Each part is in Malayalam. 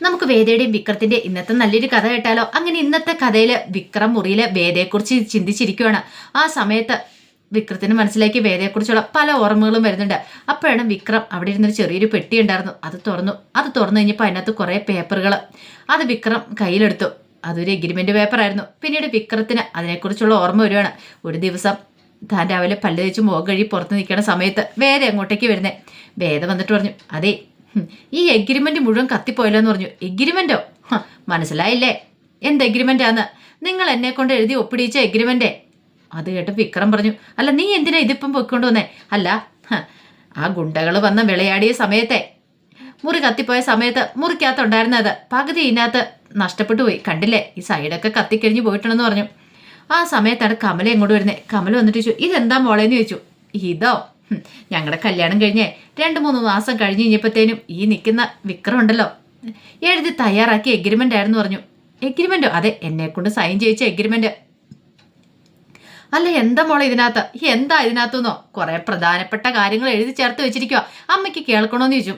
നമുക്ക് വേദയുടെയും വിക്രത്തിന്റെ ഇന്നത്തെ നല്ലൊരു കഥ കേട്ടാലോ? അങ്ങനെ ഇന്നത്തെ കഥയില് വിക്രം മുറിയിലെ വേദയെക്കുറിച്ച് ചിന്തിച്ചിരിക്കുകയാണ്. ആ സമയത്ത് വിക്രത്തിന് മനസ്സിലേക്ക് വേദയെക്കുറിച്ചുള്ള പല ഓർമ്മകളും വരുന്നുണ്ട്. അപ്പോഴാണ് വിക്രം അവിടെ ഇരുന്നൊരു ചെറിയൊരു പെട്ടി ഉണ്ടായിരുന്നു, അത് തുറന്നു കഴിഞ്ഞപ്പോൾ അതിനകത്ത് കുറെ പേപ്പറുകൾ. അത് വിക്രം കയ്യിലെടുത്തു. അതൊരു എഗ്രിമെന്റ് പേപ്പർ ആയിരുന്നു. പിന്നീട് വിക്രത്തിന് അതിനെക്കുറിച്ചുള്ള ഓർമ്മ വരികയാണ്. ഒരു ദിവസം താൻ രാവിലെ പല്ല് തേച്ച് മുഖം കഴുകി പുറത്ത് നിൽക്കുന്ന സമയത്ത് വേദ അങ്ങോട്ടേക്ക് വരുന്നേ. വേദ വന്നിട്ട് പറഞ്ഞു, അതെ, ഈ എഗ്രിമെന്റ് മുഴുവൻ കത്തിപ്പോയല്ലോ എന്ന് പറഞ്ഞു. എഗ്രിമെന്റോ? മനസ്സിലായില്ലേ എന്ത് എഗ്രിമെന്റാന്ന്? നിങ്ങൾ എന്നെ കൊണ്ട് എഴുതി ഒപ്പിടിച്ച എഗ്രിമെന്റേ. അത് കേട്ട് വിക്രം പറഞ്ഞു, അല്ല നീ എന്തിനാ ഇതിപ്പം പൊയ്ക്കൊണ്ടു വന്നേ? അല്ല, ആ ഗുണ്ടകൾ വന്ന് വിളയാടിയ സമയത്തെ മുറി കത്തിപ്പോയ സമയത്ത് മുറിക്കകത്തുണ്ടായിരുന്നത് പകുതി ഇതിനകത്ത് നഷ്ടപ്പെട്ടു പോയി. കണ്ടില്ലേ, ഈ സൈഡൊക്കെ കത്തിക്കഴിഞ്ഞ് പോയിട്ടുണ്ടെന്ന് പറഞ്ഞു. ആ സമയത്താണ് കമല എങ്ങോട്ട് വരുന്നത്. കമല വന്നിട്ട് ചോദിച്ചു, ഇതെന്താ മോളേന്ന് ചോദിച്ചു. ഇതോ, ഞങ്ങളുടെ കല്യാണം കഴിഞ്ഞേ 2-3 മാസം കഴിഞ്ഞ് കഴിഞ്ഞപ്പോഴത്തേനും ഈ നിൽക്കുന്ന വിക്രം ഉണ്ടല്ലോ എഴുതി തയ്യാറാക്കിയ എഗ്രിമെന്റ് ആയിരുന്നു പറഞ്ഞു. എഗ്രിമെന്റോ? അതെ, എന്നെ കൊണ്ട് സൈൻ ചെയ്യിച്ച എഗ്രിമെന്റ്. അല്ല, എന്താ മോളെ ഇതിനകത്ത്? എന്താ ഇതിനകത്തുനിന്നോ? കുറെ പ്രധാനപ്പെട്ട കാര്യങ്ങൾ എഴുതി ചേർത്ത് വെച്ചിരിക്കുക. അമ്മയ്ക്ക് കേൾക്കണോന്ന് ചോദിച്ചു.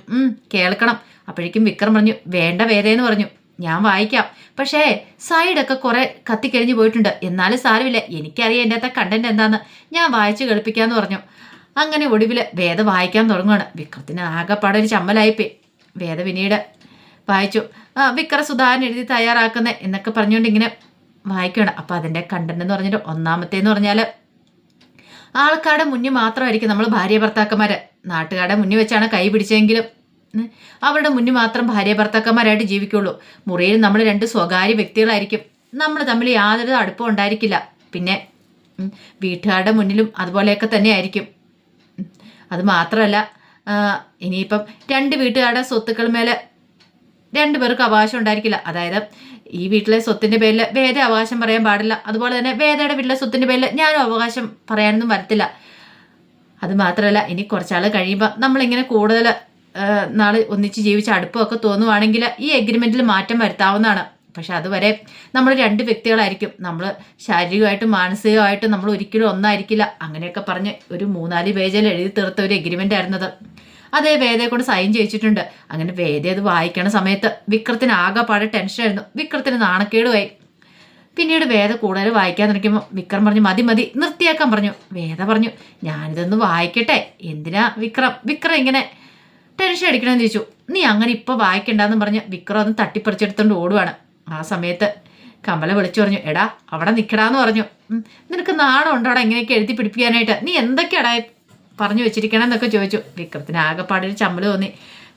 കേൾക്കണം. അപ്പോഴേക്കും വിക്രം പറഞ്ഞു, വേണ്ട വേദയെന്ന് പറഞ്ഞു. ഞാൻ വായിക്കാം, പക്ഷേ സൈഡൊക്കെ കുറെ കത്തിക്കഴിഞ്ഞ് പോയിട്ടുണ്ട്. എന്നാലും സാരമില്ല, എനിക്കറിയാം എൻ്റെ അകത്തെ കണ്ടന്റ് എന്താന്ന്. ഞാൻ വായിച്ച് കേൾപ്പിക്കാന്ന് പറഞ്ഞു. അങ്ങനെ ഒടുവിൽ വേദ വായിക്കാൻ തുടങ്ങുകയാണ്. വിക്രത്തിന് ആകെപ്പാടെ ഒരു ചമ്മലായിപ്പോയി. വേദ പിന്നീട് വായിച്ചു. വിക്രം സുധാകരൻ എഴുതി തയ്യാറാക്കുന്നേ എന്നൊക്കെ പറഞ്ഞുകൊണ്ട് ഇങ്ങനെ വായിക്കുകയാണ്. അപ്പം അതിൻ്റെ കണ്ടന്റ് എന്ന് പറഞ്ഞിട്ട് ഒന്നാമത്തേന്ന് പറഞ്ഞാൽ ആൾക്കാരുടെ മുന്നിൽ മാത്രമായിരിക്കും നമ്മൾ ഭാര്യ ഭർത്താക്കന്മാർ. നാട്ടുകാരുടെ മുന്നിൽ വെച്ചാണ് കൈ പിടിച്ചെങ്കിലും അവരുടെ മുന്നിൽ മാത്രം ഭാര്യ ഭർത്താക്കന്മാരായിട്ട് ജീവിക്കുള്ളൂ. മുറിയിൽ നമ്മൾ 2 സ്വകാര്യ വ്യക്തികളായിരിക്കും. നമ്മൾ തമ്മിൽ യാതൊരു അടുപ്പം ഉണ്ടായിരിക്കില്ല. പിന്നെ വീട്ടുകാരുടെ മുന്നിലും അതുപോലെയൊക്കെ തന്നെ ആയിരിക്കും. അത് മാത്രമല്ല, ഇനിയിപ്പം 2 വീട്ടുകാരുടെ സ്വത്തുക്കൾ മേലെ 2 പേർക്ക് അവകാശം ഉണ്ടായിരിക്കില്ല. അതായത് ഈ വീട്ടിലെ സ്വത്തിൻ്റെ പേരിൽ വേദ അവകാശം പറയാൻ പാടില്ല. അതുപോലെ തന്നെ വേദയുടെ വീട്ടിലെ സ്വത്തിൻ്റെ പേരിൽ ഞാനും അവകാശം പറയാനൊന്നും വരത്തില്ല. അത് മാത്രമല്ല, ഇനി കുറച്ചാൾ കഴിയുമ്പോൾ നമ്മളിങ്ങനെ കൂടുതൽ നാൾ ഒന്നിച്ച് ജീവിച്ച അടുപ്പമൊക്കെ തോന്നുവാണെങ്കിൽ ഈ എഗ്രിമെൻറ്റിൽ മാറ്റം വരുത്താവുന്നതാണ്. പക്ഷെ അതുവരെ നമ്മൾ 2 വ്യക്തികളായിരിക്കും. നമ്മൾ ശാരീരികമായിട്ടും മാനസികമായിട്ടും നമ്മൾ ഒരിക്കലും ഒന്നായിരിക്കില്ല. അങ്ങനെയൊക്കെ പറഞ്ഞ് ഒരു 3-4 പേജിൽ എഴുതി തീർത്ത ഒരു എഗ്രിമെൻ്റ് ആയിരുന്നത്. അതേ വേദയെ കൊണ്ട് സൈൻ ചെയ്യിച്ചിട്ടുണ്ട്. അങ്ങനെ വേദ അത് വായിക്കണ സമയത്ത് വിക്രത്തിന് ആകെപ്പാടെ ടെൻഷനായിരുന്നു. വിക്രത്തിന് നാണക്കേടുമായി. പിന്നീട് വേദ കൂടുതൽ വായിക്കാൻ നിൽക്കുമ്പോൾ വിക്രം പറഞ്ഞു, മതി മതി, നിർത്തിയാക്കാൻ പറഞ്ഞു. വേദ പറഞ്ഞു, ഞാനിതൊന്ന് വായിക്കട്ടെ. എന്തിനാ വിക്രം ഇങ്ങനെ ടെൻഷൻ അടിക്കണമെന്ന് ചോദിച്ചു. നീ അങ്ങനെ ഇപ്പോൾ വായിക്കണ്ടെന്ന് പറഞ്ഞ് വിക്രം ഒന്ന് തട്ടിപ്പറിച്ചെടുത്തോണ്ട് ഓടുവാണ്. ആ സമയത്ത് കമല വിളിച്ചു പറഞ്ഞു, എടാ അവിടെ നിൽക്കടാന്ന് പറഞ്ഞു. നിനക്ക് നാണം ഉണ്ടോടാ ഇങ്ങനെയൊക്കെ എഴുതി പിടിപ്പിക്കാനായിട്ട്? നീ എന്തൊക്കെയാടാ പറഞ്ഞു വെച്ചിരിക്കണം എന്നൊക്കെ ചോദിച്ചു. വിക്രത്തിന് ആകെപ്പാടൊരു ചമ്മൽ തോന്നി.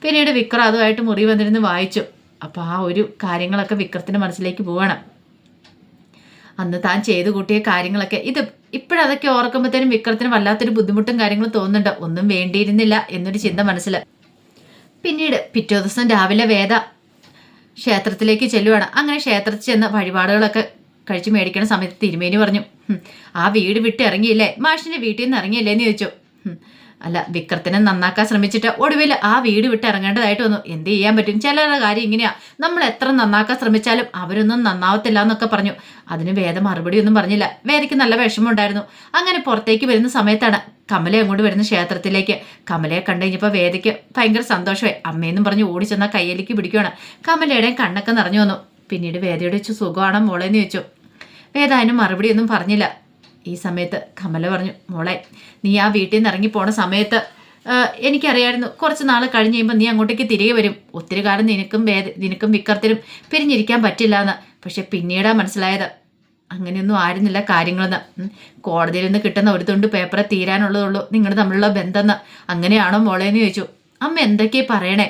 പിന്നീട് വിക്രം അതുമായിട്ട് മുറി വന്നിരുന്ന് വായിച്ചു. അപ്പോൾ ആ ഒരു കാര്യങ്ങളൊക്കെ വിക്രത്തിൻ്റെ മനസ്സിലേക്ക് പോവാണ്. അന്ന് താൻ ചെയ്തു കൂട്ടിയ കാര്യങ്ങളൊക്കെ ഇപ്പോഴതൊക്കെ ഓർക്കുമ്പോഴത്തേനും വിക്രത്തിന് വല്ലാത്തൊരു ബുദ്ധിമുട്ടും കാര്യങ്ങളും തോന്നുന്നുണ്ട്. ഒന്നും വേണ്ടിയിരുന്നില്ല എന്നൊരു ചിന്ത മനസ്സിൽ. പിന്നീട് പിറ്റേ ദിവസം രാവിലെ വേദ ക്ഷേത്രത്തിലേക്ക് ചെല്ലുവാണ്. അങ്ങനെ ക്ഷേത്രത്തിൽ ചെന്ന് വഴിപാടുകളൊക്കെ കഴിച്ച് മേടിക്കുന്ന സമയത്ത് തിരുമേനി പറഞ്ഞു, ആ വീട് വിട്ട് ഇറങ്ങിയില്ലേ, മാഷിൻ്റെ വീട്ടിൽ നിന്ന് ഇറങ്ങിയില്ലേ എന്ന് ചോദിച്ചു. അല്ല, വിക്രത്തിനെ നന്നാക്കാൻ ശ്രമിച്ചിട്ട് ഒടുവിൽ ആ വീട് വിട്ട് ഇറങ്ങേണ്ടതായിട്ട് വന്നു. എന്ത് ചെയ്യാൻ പറ്റും, ചിലരുടെ കാര്യം ഇങ്ങനെയാ. നമ്മൾ എത്ര നന്നാക്കാൻ ശ്രമിച്ചാലും അവരൊന്നും നന്നാവത്തില്ല എന്നൊക്കെ പറഞ്ഞു. അതിന് വേദ മറുപടി ഒന്നും പറഞ്ഞില്ല. വേദയ്ക്ക് നല്ല വിഷമമുണ്ടായിരുന്നു. അങ്ങനെ പുറത്തേക്ക് വരുന്ന സമയത്താണ് കമല അങ്ങോട്ട് വരുന്ന ക്ഷേത്രത്തിലേക്ക്. കമലയെ കണ്ടു കഴിഞ്ഞപ്പോൾ വേദയ്ക്ക് ഭയങ്കര സന്തോഷമായി. അമ്മയെന്നും പറഞ്ഞ് ഓടി ചെന്നാൽ കയ്യിലേക്ക് പിടിക്കുകയാണ്. കമലയുടെയും കണ്ണൊക്കെ നിറഞ്ഞു വന്നു. പിന്നീട് വേദയോട് വെച്ച് സുഖമാണോ മോളെന്ന് ചോദിച്ചു. വേദ അതിന് മറുപടി ഒന്നും പറഞ്ഞില്ല. ഈ സമയത്ത് കമല പറഞ്ഞു, മോളെ, നീ ആ വീട്ടിൽ നിന്ന് ഇറങ്ങി പോണ സമയത്ത് എനിക്കറിയായിരുന്നു കുറച്ച് നാൾ കഴിഞ്ഞ് കഴിയുമ്പോൾ നീ അങ്ങോട്ടേക്ക് തിരികെ വരും. ഒത്തിരി കാലം നിനക്കും വിക്രത്തിനും പിരിഞ്ഞിരിക്കാൻ പറ്റില്ല എന്ന്. പക്ഷെ പിന്നീടാണ് മനസ്സിലായത് അങ്ങനെയൊന്നും ആയിരുന്നില്ല കാര്യങ്ങളെന്ന്. കോടതിയിൽ നിന്ന് കിട്ടുന്ന ഒരു തുണ്ട് പേപ്പറെ തീരാനുള്ളതുള്ളൂ നിങ്ങൾ തമ്മിലുള്ള ബന്ധമെന്ന്. അങ്ങനെയാണോ മോളേന്ന് ചോദിച്ചു. അമ്മ എന്തൊക്കെയാ പറയണേ?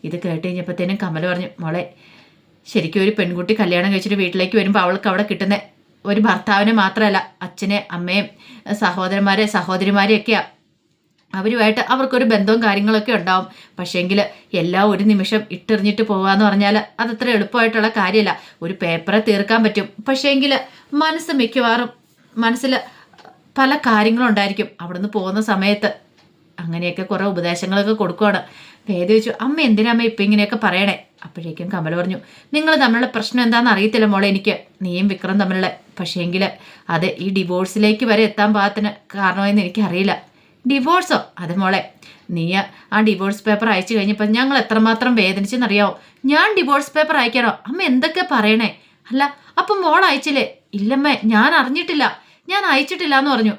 ഇത് കേട്ട് കഴിഞ്ഞപ്പോഴത്തേനും കമല പറഞ്ഞു, മോളെ, ശരിക്കും ഒരു പെൺകുട്ടി കല്യാണം കഴിച്ചിട്ട് വീട്ടിലേക്ക് വരുമ്പോൾ അവൾക്ക് അവിടെ കിട്ടുന്ന ഒരു ഭർത്താവിനെ മാത്രമല്ല, അച്ഛനെ, അമ്മയും, സഹോദരിമാരെയൊക്കെയാണ്. അവരുമായിട്ട് അവർക്കൊരു ബന്ധവും കാര്യങ്ങളൊക്കെ ഉണ്ടാവും. പക്ഷേങ്കിൽ എല്ലാം ഒരു നിമിഷം ഇട്ടെറിഞ്ഞിട്ട് പോകാമെന്ന് പറഞ്ഞാൽ അതത്ര എളുപ്പമായിട്ടുള്ള കാര്യമല്ല. ഒരു പേപ്പറെ തീർക്കാൻ പറ്റും, പക്ഷേങ്കിൽ മിക്കവാറും മനസ്സിൽ പല കാര്യങ്ങളുണ്ടായിരിക്കും. അവിടുന്ന് പോകുന്ന സമയത്ത് അങ്ങനെയൊക്കെ കുറേ ഉപദേശങ്ങളൊക്കെ കൊടുക്കുകയാണ്. വേദ ചോദിച്ചു, അമ്മ എന്തിനാ അമ്മ ഇപ്പം ഇങ്ങനെയൊക്കെ പറയണേ? അപ്പോഴേക്കും കമല പറഞ്ഞു, നിങ്ങൾ തമ്മിലുള്ള പ്രശ്നം എന്താണെന്ന് അറിയത്തില്ല മോളെ എനിക്ക്, നീയും വിക്രം തമ്മിലുള്ള. പക്ഷേങ്കിൽ അത് ഈ ഡിവോഴ്സിലേക്ക് വരെ എത്താൻ പാകത്തിന് കാരണമായെന്ന് എനിക്കറിയില്ല. ഡിവോഴ്സോ? അത് മോളെ, നീ ആ ഡിവോഴ്സ് പേപ്പർ അയച്ചു കഴിഞ്ഞപ്പോൾ ഞങ്ങൾ എത്രമാത്രം വേദനിച്ചെന്നറിയാവോ? ഞാൻ ഡിവോഴ്സ് പേപ്പർ അയക്കാനോ? അമ്മ എന്തൊക്കെ പറയണേ? അല്ല, അപ്പം മോൾ അയച്ചില്ലേ? ഇല്ലമ്മേ, ഞാൻ അറിഞ്ഞിട്ടില്ല, ഞാൻ അയച്ചിട്ടില്ല എന്ന് പറഞ്ഞു.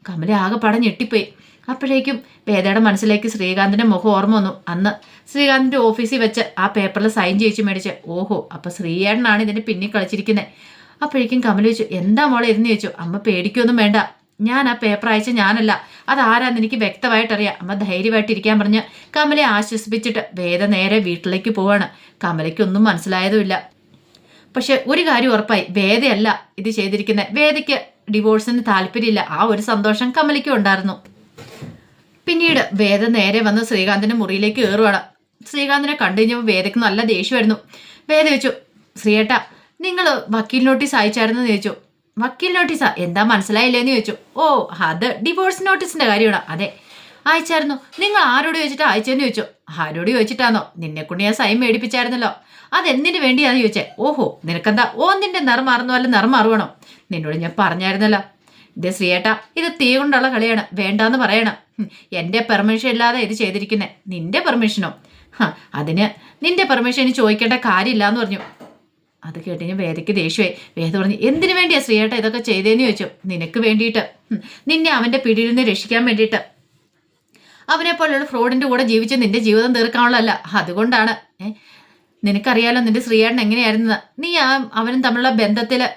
കമല ആകെപ്പാടെ ഞെട്ടിപ്പോയി. അപ്പോഴേക്കും വേദയുടെ മനസ്സിലേക്ക് ശ്രീകാന്തിന്റെ മുഖം ഓർമ്മ വന്നു. അന്ന് ശ്രീകാന്തിന്റെ ഓഫീസിൽ വെച്ച് ആ പേപ്പറിൽ സൈൻ ചെയ്യിച്ച് മേടിച്ച്. ഓഹോ, അപ്പൊ ശ്രീയേട്ടനാണ് ഇതിന്റെ പിന്നിൽ കളിച്ചിരിക്കുന്നത്. അപ്പോഴേക്കും കമല ചോദിച്ചു, എന്താ മോളെ ഇരുന്ന് ചോദിച്ചു. അമ്മ പേടിക്കൊന്നും വേണ്ട, ഞാൻ ആ പേപ്പർ അയച്ച ഞാനല്ല, അതാരാന്ന് എനിക്ക് വ്യക്തമായിട്ടറിയാം. അമ്മ ധൈര്യമായിട്ടിരിക്കാൻ പറഞ്ഞ് കമലയെ ആശ്വസിപ്പിച്ചിട്ട് വേദ നേരെ വീട്ടിലേക്ക് പോവാണ്. കമലയ്ക്കൊന്നും മനസ്സിലായതുമില്ല. പക്ഷെ ഒരു കാര്യം ഉറപ്പായി, വേദയല്ല ഇത് ചെയ്തിരിക്കുന്നത്. വേദയ്ക്ക് ഡിവോഴ്സിന് താല്പര്യമില്ല. ആ ഒരു സന്തോഷം കമലയ്ക്കും ഉണ്ടായിരുന്നു. പിന്നീട് വേദ നേരെ വന്ന് ശ്രീകാന്തിന്റെ മുറിയിലേക്ക് കയറുവാണ്. ശ്രീകാന്തിനെ കണ്ടു കഴിഞ്ഞപ്പോൾ വേദയ്ക്ക് നല്ല ദേഷ്യമായിരുന്നു. വേദ ചോദിച്ചു, ശ്രീയേട്ടാ, നിങ്ങൾ വക്കീൽ നോട്ടീസ് അയച്ചായിരുന്നെന്ന് ചോദിച്ചു. വക്കീൽ നോട്ടീസാ? എന്താ മനസ്സിലായില്ലേന്ന് ചോദിച്ചു. ഓ, അത് ഡിവോഴ്സ് നോട്ടീസിന്റെ കാര്യമാണ്. അതെ, അയച്ചായിരുന്നു. നിങ്ങൾ ആരോട് ചോദിച്ചിട്ടാ അയച്ചെന്ന് ചോദിച്ചു. ആരോട് ചോദിച്ചിട്ടാന്നോ? നിന്നെക്കൊണ്ട് ഞാൻ സൈൻ മേടിപ്പിച്ചായിരുന്നല്ലോ. അതെന്തിനു വേണ്ടിയാന്ന് ചോദിച്ചേ. ഓഹോ, നിനക്കെന്താ ഓന്തിന്റെ നിറം മാറുന്നു, അല്ല നിറം മാറുവാണോ? നിന്നോട് ഞാൻ പറഞ്ഞായിരുന്നല്ലോ. ഇത് ശ്രീയേട്ടാ, ഇത് തീ കൊണ്ടുള്ള കളിയാണ്, വേണ്ടാന്ന് പറയണം. എന്റെ പെർമിഷൻ ഇല്ലാതെ ഇത് ചെയ്തിരിക്കുന്നേ. നിന്റെ പെർമിഷനോ? അതിന് നിന്റെ പെർമിഷൻ ചോദിക്കേണ്ട കാര്യമില്ലാന്ന് പറഞ്ഞു. അത് കേട്ടുകഴിഞ്ഞ് വേദയ്ക്ക് ദേഷ്യമായി. വേദ പറഞ്ഞു, എന്തിനു വേണ്ടിയാ ശ്രീയേട്ട ഇതൊക്കെ ചെയ്തേന്ന് ചോദിച്ചു. നിനക്ക് വേണ്ടിയിട്ട്, നിന്നെ അവന്റെ പിടിയിൽ നിന്ന് രക്ഷിക്കാൻ വേണ്ടിയിട്ട്. അവനെ പോലെയുള്ള ഫ്രോഡിന്റെ കൂടെ ജീവിച്ച് നിന്റെ ജീവിതം തീർക്കാനുള്ളതല്ല. അതുകൊണ്ടാണ്. നിനക്കറിയാലോ നിന്റെ ശ്രീയേട്ടൻ എങ്ങനെയായിരുന്നത്. നീ അവനും തമ്മിലുള്ള ബന്ധത്തില്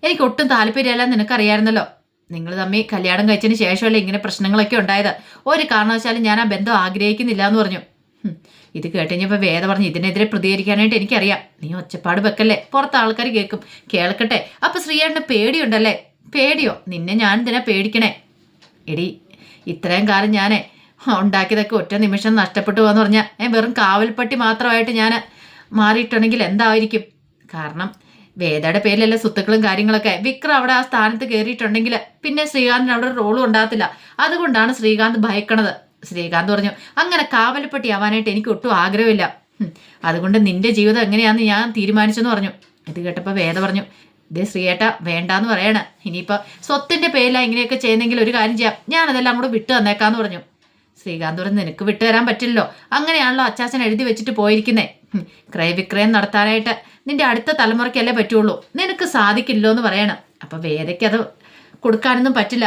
എനിക്ക് ഒട്ടും താല്പര്യമല്ല നിനക്കറിയായിരുന്നല്ലോ. നിങ്ങൾ തമ്മിൽ കല്യാണം കഴിച്ചതിന് ശേഷമല്ലേ ഇങ്ങനെ പ്രശ്നങ്ങളൊക്കെ ഉണ്ടായത്. ഒരു കാരണവശാലും ഞാൻ ആ ബന്ധം ആഗ്രഹിക്കുന്നില്ല എന്ന് പറഞ്ഞു. ഇത് കേട്ടുകഴിഞ്ഞപ്പോൾ വേദ പറഞ്ഞു, ഇതിനെതിരെ പ്രതികരിക്കാനായിട്ട് എനിക്കറിയാം. നീ ഒച്ചപ്പാട് വെക്കല്ലേ, പുറത്ത് ആൾക്കാർ കേൾക്കട്ടെ. അപ്പൊ ശ്രീയേട്ടന് പേടിയുണ്ടല്ലേ? പേടിയോ? നിന്നെ ഞാൻ ഇതിനെ പേടിക്കണേ? എടി, ഇത്രയും കാലം ഞാൻ ഉണ്ടാക്കിയതൊക്കെ ഒറ്റ നിമിഷം നഷ്ടപ്പെട്ടു എന്ന് പറഞ്ഞാൽ വെറും കാവൽപ്പട്ടി മാത്രമായിട്ട് ഞാൻ മാറിയിട്ടുണ്ടെങ്കിൽ എന്തായിരിക്കും? കാരണം വേദയുടെ പേരിലല്ലേ സ്വത്തുക്കളും കാര്യങ്ങളൊക്കെ. വിക്രം അവിടെ ആ സ്ഥാനത്ത് കയറിയിട്ടുണ്ടെങ്കിൽ പിന്നെ ശ്രീകാന്തിന് അവിടെ ഒരു റോളും ഉണ്ടാകത്തില്ല. അതുകൊണ്ടാണ് ശ്രീകാന്ത് ഭയക്കണത്. ശ്രീകാന്ത് പറഞ്ഞു, അങ്ങനെ കാവൽപ്പട്ടി ആവാനായിട്ട് എനിക്ക് ഒട്ടും ആഗ്രഹമില്ല. അതുകൊണ്ട് നിന്റെ ജീവിതം എങ്ങനെയാന്ന് ഞാൻ തീരുമാനിച്ചെന്ന് പറഞ്ഞു. ഇത് കേട്ടപ്പോൾ വേദ പറഞ്ഞു, ഇതേ ശ്രീയേട്ട വേണ്ടാന്ന് പറയണ. ഇനിയിപ്പോൾ സ്വത്തിന്റെ പേരിലാണ് ഇങ്ങനെയൊക്കെ ചെയ്യുന്നെങ്കിൽ ഒരു കാര്യം ചെയ്യാം, ഞാനതെല്ലാം കൂടെ വിട്ടു തന്നേക്കാന്ന് പറഞ്ഞു. ശ്രീകാന്ത് പറഞ്ഞു, നിനക്ക് വിട്ടുതരാൻ പറ്റില്ലല്ലോ. അങ്ങനെയാണല്ലോ അച്ചാച്ചൻ എഴുതി വെച്ചിട്ട് പോയിരിക്കുന്നേ. ക്രയവിക്രയം നടത്താനായിട്ട് നിന്റെ അടുത്ത തലമുറയ്ക്കല്ലേ പറ്റുള്ളൂ, നിനക്ക് സാധിക്കില്ലോ എന്ന് പറയണം. അപ്പൊ വേദയ്ക്ക് അത് കൊടുക്കാനൊന്നും പറ്റില്ല.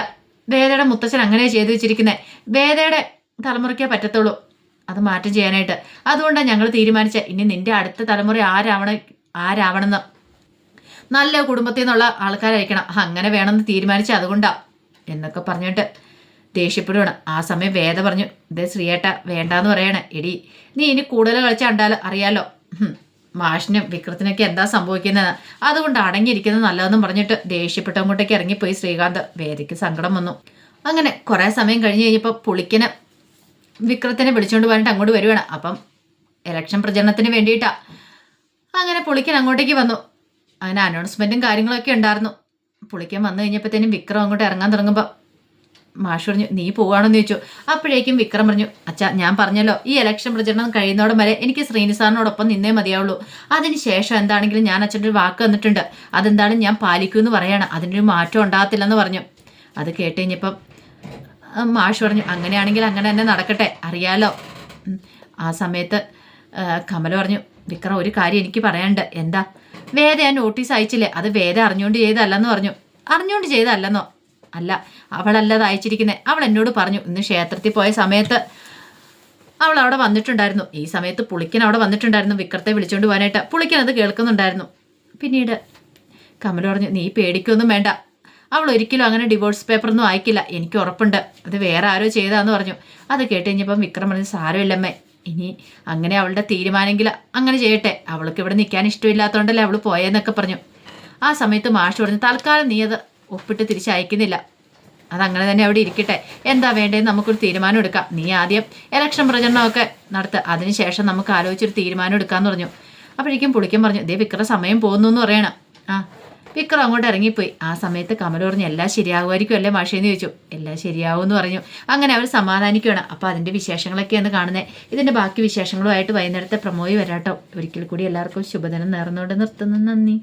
വേദയുടെ മുത്തച്ഛൻ അങ്ങനെ ചെയ്തു വെച്ചിരിക്കുന്നത്. വേദയുടെ തലമുറയ്ക്കേ പറ്റത്തുള്ളൂ അത് മാറ്റം ചെയ്യാനായിട്ട്. അതുകൊണ്ടാണ് ഞങ്ങൾ തീരുമാനിച്ച, ഇനി നിന്റെ അടുത്ത തലമുറ ആരാവണമെന്ന് നല്ല കുടുംബത്തിൽ നിന്നുള്ള ആൾക്കാരായിരിക്കണം, അങ്ങനെ വേണമെന്ന് തീരുമാനിച്ച, അതുകൊണ്ടാ എന്നൊക്കെ പറഞ്ഞിട്ട് ദേഷ്യപ്പെടുകയാണ്. ആ സമയം വേദ പറഞ്ഞു, ഇതേ ശ്രീയേട്ട വേണ്ടാന്ന് പറയണേ. എടി, നീ ഇനി കൂടുതൽ കളിച്ചാണ്ടാലും അറിയാലോ മാഷിനും വിക്രത്തിനൊക്കെ എന്താ സംഭവിക്കുന്നത്, അതുകൊണ്ട് അടങ്ങിയിരിക്കുന്നത് നല്ലതെന്നും പറഞ്ഞിട്ട് ദേഷ്യപ്പെട്ട അങ്ങോട്ടേക്ക് ഇറങ്ങിപ്പോയി ശ്രീകാന്ത്. വേദയ്ക്ക് സങ്കടം വന്നു. അങ്ങനെ കുറേ സമയം കഴിഞ്ഞ് കഴിഞ്ഞപ്പോൾ പുളിക്കന് വിക്രത്തിനെ വിളിച്ചുകൊണ്ട് പോയിട്ട് അങ്ങോട്ട് വരുവാണ്. അപ്പം ഇലക്ഷൻ പ്രചരണത്തിന് വേണ്ടിയിട്ടാ. അങ്ങനെ പുളിക്കൻ അങ്ങോട്ടേക്ക് വന്നു. അങ്ങനെ അനൗൺസ്മെന്റും കാര്യങ്ങളൊക്കെ ഉണ്ടായിരുന്നു. പുളിക്കൻ വന്നു കഴിഞ്ഞപ്പോഴത്തേനും വിക്രം അങ്ങോട്ട് ഇറങ്ങാൻ തുടങ്ങുമ്പോൾ മാഷ് പറഞ്ഞു, നീ പോവാണെന്ന് ചോദിച്ചു. അപ്പോഴേക്കും വിക്രം പറഞ്ഞു, അച്ഛാ, ഞാൻ പറഞ്ഞല്ലോ, ഈ ഇലക്ഷൻ പ്രചരണം കഴിയുന്നോടം വരെ എനിക്ക് ശ്രീനിസാറിനോടൊപ്പം നിന്നേ മതിയാവുള്ളൂ. അതിന് ശേഷം എന്താണെങ്കിലും ഞാൻ അച്ഛൻ്റെ ഒരു വാക്ക് തന്നിട്ടുണ്ട്, അതെന്താണെന്ന് ഞാൻ പാലിക്കുമെന്ന് പറയാണ്. അതിനൊരു മാറ്റം ഉണ്ടാകത്തില്ലെന്ന് പറഞ്ഞു. അത് കേട്ട് കഴിഞ്ഞപ്പം മാഷ് പറഞ്ഞു, അങ്ങനെയാണെങ്കിൽ അങ്ങനെ തന്നെ നടക്കട്ടെ, അറിയാലോ. ആ സമയത്ത് കമല പറഞ്ഞു, വിക്രം, ഒരു കാര്യം എനിക്ക് പറയാനുണ്ട്. എന്താ? വേദ ഞാൻ നോട്ടീസ് അയച്ചില്ലേ, അത് വേദ അറിഞ്ഞുകൊണ്ട് ചെയ്തല്ലെന്ന് പറഞ്ഞു. അറിഞ്ഞുകൊണ്ട് ചെയ്തല്ലെന്നോ? അല്ല, അവളല്ലത് അയച്ചിരിക്കുന്നത്. അവൾ എന്നോട് പറഞ്ഞു, ഇന്ന് ക്ഷേത്രത്തിൽ പോയ സമയത്ത് അവൾ അവിടെ വന്നിട്ടുണ്ടായിരുന്നു. ഈ സമയത്ത് പുളിക്കൻ അവിടെ വന്നിട്ടുണ്ടായിരുന്നു വിക്രത്തെ വിളിച്ചുകൊണ്ട് പോകാനായിട്ട്. പുളിക്കൻ അത് കേൾക്കുന്നുണ്ടായിരുന്നു. പിന്നീട് കമല പറഞ്ഞു, നീ പേടിക്കൊന്നും വേണ്ട, അവൾ ഒരിക്കലും അങ്ങനെ ഡിവോഴ്സ് പേപ്പറൊന്നും അയക്കില്ല, എനിക്ക് ഉറപ്പുണ്ട്, അത് വേറെ ആരോ ചെയ്താന്ന് പറഞ്ഞു. അത് കേട്ട് കഴിഞ്ഞപ്പം വിക്രം പറഞ്ഞു, സാരമില്ലമ്മേ, ഇനി അങ്ങനെ അവളുടെ തീരുമാനമെങ്കിൽ അങ്ങനെ ചെയ്യട്ടെ, അവൾക്ക് ഇവിടെ നിൽക്കാൻ ഇഷ്ടമില്ലാത്തതുകൊണ്ടല്ലേ അവൾ പോയെന്നൊക്കെ പറഞ്ഞു. ആ സമയത്ത് മാഷ് പറഞ്ഞു, തൽക്കാലം നീ അത് ഒപ്പിട്ട് തിരിച്ചയക്കുന്നില്ല, അതങ്ങനെ തന്നെ അവിടെ ഇരിക്കട്ടെ, എന്താ വേണ്ടതെന്ന് നമുക്കൊരു തീരുമാനം എടുക്കാം. നീ ആദ്യം ഇലക്ഷൻ പ്രചരണമൊക്കെ നടത്തുക, അതിനുശേഷം നമുക്ക് ആലോചിച്ചൊരു തീരുമാനം എടുക്കാമെന്ന് പറഞ്ഞു. അപ്പോഴേക്കും പുളിക്കൻ പറഞ്ഞു, ഇതേ വിക്രം സമയം പോകുന്നു എന്ന് പറയണം. വിക്രം അങ്ങോട്ട് ഇറങ്ങിപ്പോയി. ആ സമയത്ത് കമൽ പറഞ്ഞു, എല്ലാം ശരിയാകുമായിരിക്കും അല്ലേ മാഷേന്ന് ചോദിച്ചു. എല്ലാം ശരിയാവും എന്ന് പറഞ്ഞു. അങ്ങനെ അവർ സമാധാനിക്കുകയാണ്. അപ്പോൾ അതിൻ്റെ വിശേഷങ്ങളൊക്കെയാണ് കാണുന്നത്. ഇതിൻ്റെ ബാക്കി വിശേഷങ്ങളുമായിട്ട് വൈകുന്നേരത്തെ പ്രമോയി വരാട്ടോ. ഒരിക്കൽ കൂടി എല്ലാവർക്കും ശുഭദിനം നേർന്നുകൊണ്ട് നിർത്തുന്നു. നന്ദി.